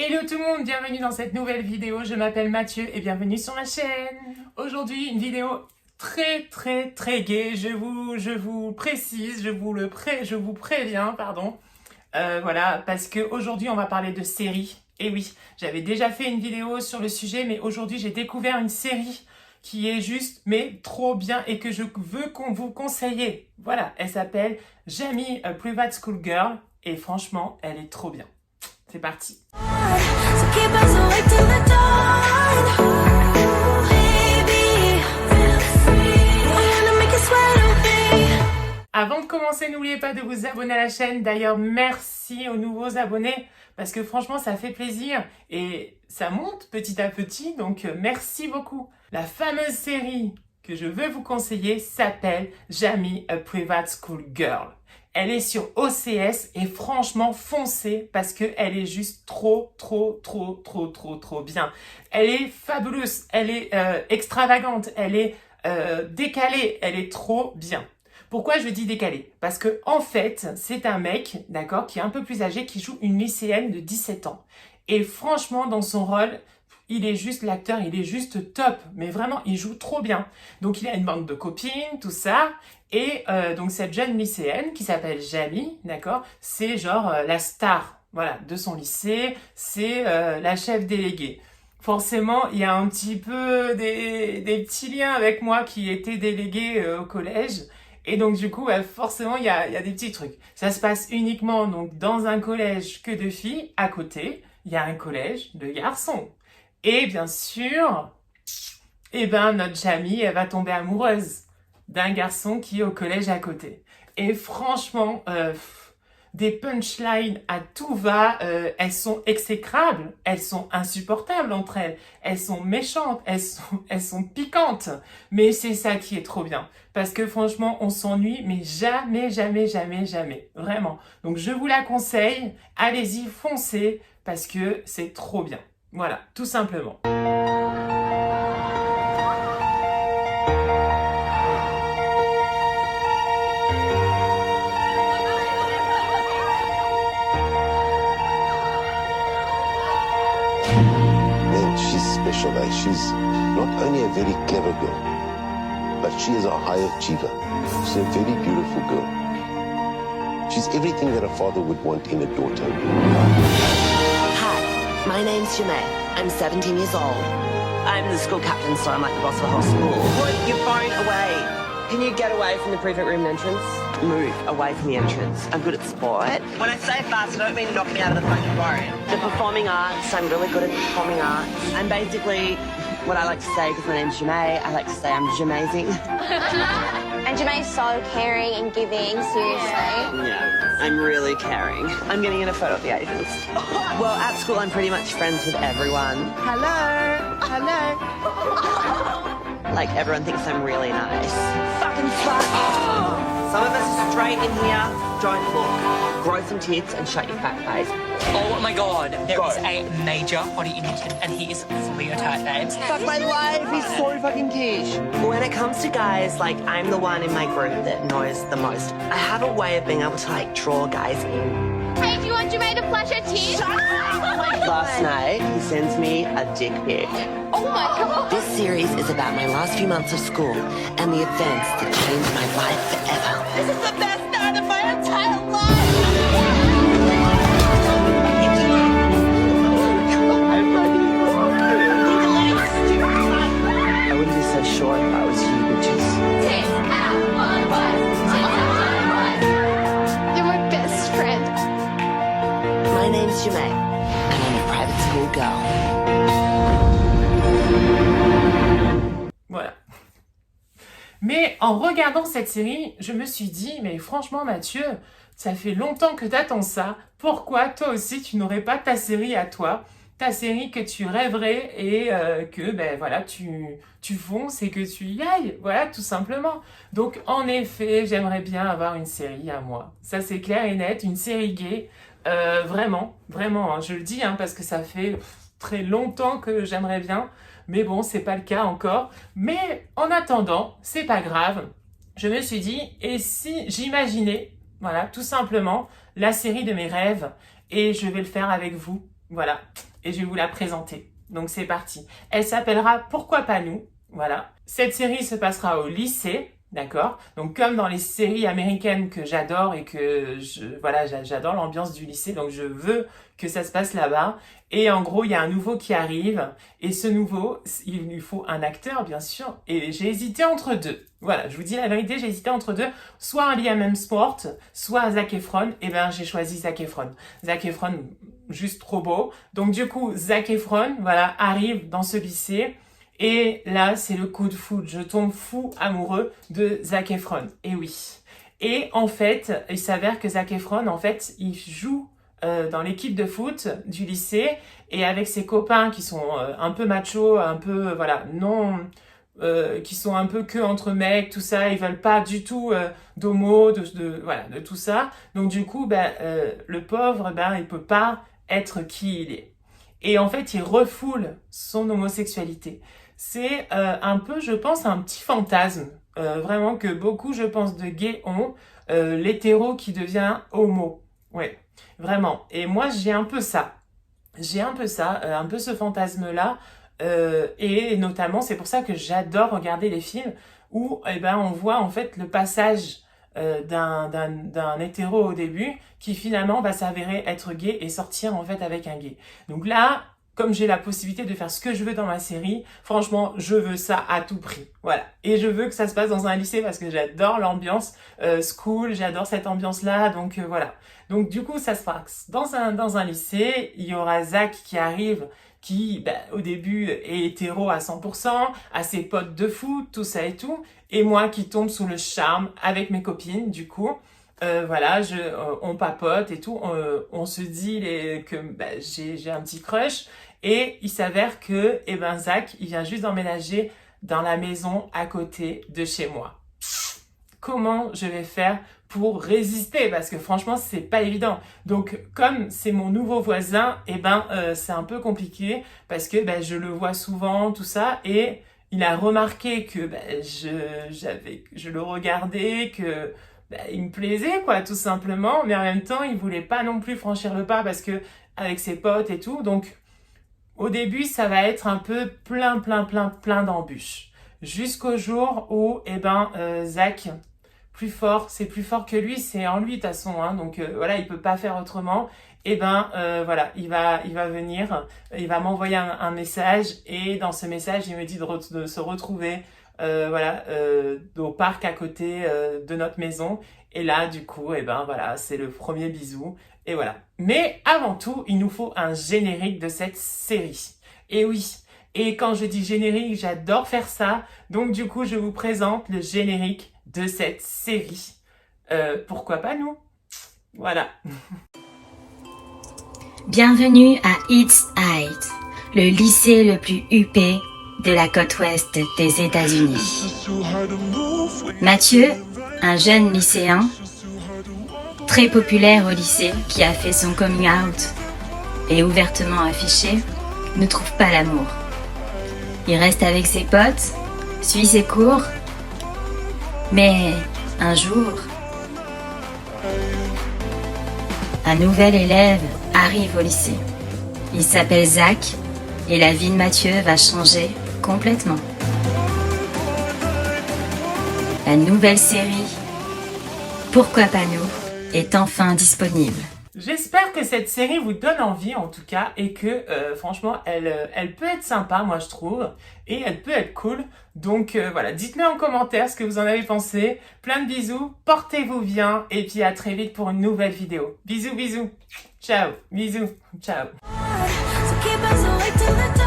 Hello tout le monde, bienvenue dans cette nouvelle vidéo, je m'appelle Mathieu et bienvenue sur ma chaîne. Aujourd'hui une vidéo très gaie, je vous précise, je vous préviens, pardon. Voilà, parce qu'aujourd'hui on va parler de séries. Et oui, j'avais déjà fait une vidéo sur le sujet, mais aujourd'hui j'ai découvert une série qui est juste, mais trop bien et que je veux qu'on vous conseille. Voilà, elle s'appelle Jamie a Private School Girl et franchement, elle est trop bien. C'est parti. Avant de commencer, n'oubliez pas de vous abonner à la chaîne. D'ailleurs, merci aux nouveaux abonnés parce que franchement, ça fait plaisir et ça monte petit à petit. Donc, merci beaucoup. La fameuse série que je veux vous conseiller s'appelle Jamie a Private School Girl. Elle est sur OCS et franchement, foncez parce que elle est juste trop bien. Elle est fabuleuse, elle est extravagante, elle est décalée, elle est trop bien. Pourquoi je dis décalée? Parce que en fait, c'est un mec, d'accord, qui est un peu plus âgé, qui joue une lycéenne de 17 ans. Et franchement, dans son rôle, l'acteur, il est juste top. Mais vraiment, il joue trop bien. Donc, il a une bande de copines, tout ça. Et donc, cette jeune lycéenne qui s'appelle Jamie, d'accord, c'est genre la star, voilà, de son lycée. C'est la chef déléguée. Forcément, il y a un petit peu des petits liens avec moi qui étaient délégués au collège. Et donc, du coup, forcément, il y a des petits trucs. Ça se passe uniquement donc dans un collège que de filles. À côté, il y a un collège de garçons. Et bien sûr, notre Jamie, elle va tomber amoureuse d'un garçon qui est au collège à côté. Et franchement, des punchlines à tout va, elles sont exécrables, elles sont insupportables entre elles, elles sont méchantes, elles sont piquantes. Mais c'est ça qui est trop bien. Parce que franchement, on s'ennuie, mais jamais. Vraiment. Donc je vous la conseille, allez-y, foncez, parce que c'est trop bien. Voilà, tout simplement. Specialized. She's not only a very clever girl, but she is a high achiever. She's a very beautiful girl. She's everything that a father would want in a daughter. Hi, my name's Janae. I'm 17 years old. I'm the school captain, so I'm like the boss of the whole school. Put your phone away. Can you get away from the prefect room entrance? Move away from the entrance. I'm good at sport. When I say fast, I don't mean knock me out of the fucking phone. The performing arts, I'm really good at performing arts. I'm basically what I like to say, because my name's Janae, I like to say I'm Jamazing. And Janae's so caring and giving, seriously. Yeah, I'm really caring. I'm getting in a photo of the Asians. Well, at school, I'm pretty much friends with everyone. Hello. Like, everyone thinks I'm really nice. Fucking slut. Some of us are straight in here. Don't look. Grow some tits and shut your fat face. Oh my god, there is a major hottie in Hinton and he is fully a tight, babes. Fuck my life, he's so fucking quiche. When it comes to guys, like, I'm the one in my group that knows the most. I have a way of being able to, like, draw guys in. Hey, do you want Janae to flush her teeth? Last night, he sends me a dick pic. Oh my god. This series is about my last few months of school and the events that changed my life forever. This is the best night of my entire life. I wouldn't be so sure if I was you, bitches. You're my best friend. My name's Janae, and I'm a private school girl. Voilà. Mais en regardant cette série, je me suis dit, mais franchement Mathieu, ça fait longtemps que t'attends ça. Pourquoi toi aussi tu n'aurais pas ta série à toi? Ta série que tu rêverais et que voilà, tu fonces et que tu y ailles, voilà, tout simplement. Donc en effet, j'aimerais bien avoir une série à moi. Ça c'est clair et net, une série gay, vraiment, hein, je le dis parce que ça fait très longtemps que j'aimerais bien, mais bon, c'est pas le cas encore. Mais en attendant, c'est pas grave. Je me suis dit, et si j'imaginais, voilà, tout simplement, la série de mes rêves, et je vais le faire avec vous. Voilà. et je vais vous la présenter. Donc c'est parti. Elle s'appellera Pourquoi pas nous? Voilà. Cette série se passera au lycée. D'accord? Donc comme dans les séries américaines que j'adore et que j'adore l'ambiance du lycée, donc je veux que ça se passe là-bas. Et en gros, il y a un nouveau qui arrive et ce nouveau, il lui faut un acteur bien sûr. Et j'ai hésité entre deux. Voilà, je vous dis la vérité, j'ai hésité entre deux, soit un Liam Hemsworth, soit Zac Efron. Et ben j'ai choisi Zac Efron. Zac Efron, juste trop beau. Donc du coup, Zac Efron, voilà, arrive dans ce lycée. Et là, c'est le coup de foudre. Je tombe fou amoureux de Zac Efron. Et oui. Et en fait, il s'avère que Zac Efron, en fait, il joue dans l'équipe de foot du lycée et avec ses copains qui sont un peu machos, un peu, voilà, non, qui sont un peu que entre mecs, tout ça. Ils veulent pas du tout d'homo, voilà, de tout ça. Donc du coup, le pauvre, il peut pas être qui il est. Et en fait, il refoule son homosexualité. C'est un peu, je pense, un petit fantasme, vraiment que beaucoup, je pense, de gays ont, l'hétéro qui devient homo. Ouais, vraiment. Et moi, j'ai un peu ça. J'ai un peu ça, un peu ce fantasme-là. Et notamment, c'est pour ça que j'adore regarder les films où on voit en fait le passage d'un hétéro au début qui finalement va s'avérer être gay et sortir en fait avec un gay. Donc là, comme j'ai la possibilité de faire ce que je veux dans ma série, franchement, je veux ça à tout prix. Voilà. Et je veux que ça se passe dans un lycée parce que j'adore l'ambiance school, j'adore cette ambiance-là, donc voilà. Donc du coup, ça se passe dans un lycée, il y aura Zac qui arrive, qui au début est hétéro à 100%, a ses potes de foot, tout ça et tout, et moi qui tombe sous le charme avec mes copines, du coup. Voilà, on papote et tout, on se dit que j'ai un petit crush et il s'avère que Zac, il vient juste d'emménager dans la maison à côté de chez moi. Comment je vais faire pour résister? Parce que franchement, c'est pas évident. Donc, comme c'est mon nouveau voisin, c'est un peu compliqué parce que je le vois souvent, tout ça, et il a remarqué que je le regardais, que il me plaisait quoi, tout simplement, mais en même temps il voulait pas non plus franchir le pas parce que avec ses potes et tout, donc au début ça va être un peu plein d'embûches jusqu'au jour où Zac, plus fort, c'est plus fort que lui, c'est en lui de toute façon, hein, donc voilà, il peut pas faire autrement. Voilà, il va venir, il va m'envoyer un message et dans ce message il me dit de se retrouver au parc à côté de notre maison. Et là, du coup, voilà, c'est le premier bisou. Et voilà. Mais avant tout, il nous faut un générique de cette série. Et oui. Et quand je dis générique, j'adore faire ça. Donc, du coup, je vous présente le générique de cette série. Pourquoi pas nous? Voilà. Bienvenue à East Heights, le lycée le plus huppé de la côte ouest des États-Unis. Mathieu, un jeune lycéen, très populaire au lycée, qui a fait son coming out et ouvertement affiché, ne trouve pas l'amour. Il reste avec ses potes, suit ses cours, mais un jour, un nouvel élève arrive au lycée. Il s'appelle Zac et la vie de Mathieu va changer complètement. La nouvelle série Pourquoi pas nous est enfin disponible. J'espère que cette série vous donne envie en tout cas et que franchement elle peut être sympa, moi je trouve, et elle peut être cool. Donc voilà, dites-le en commentaire ce que vous en avez pensé. Plein de bisous, portez-vous bien et puis à très vite pour une nouvelle vidéo. Bisous, bisous. Ciao, bisous, ciao. So keep us awake till the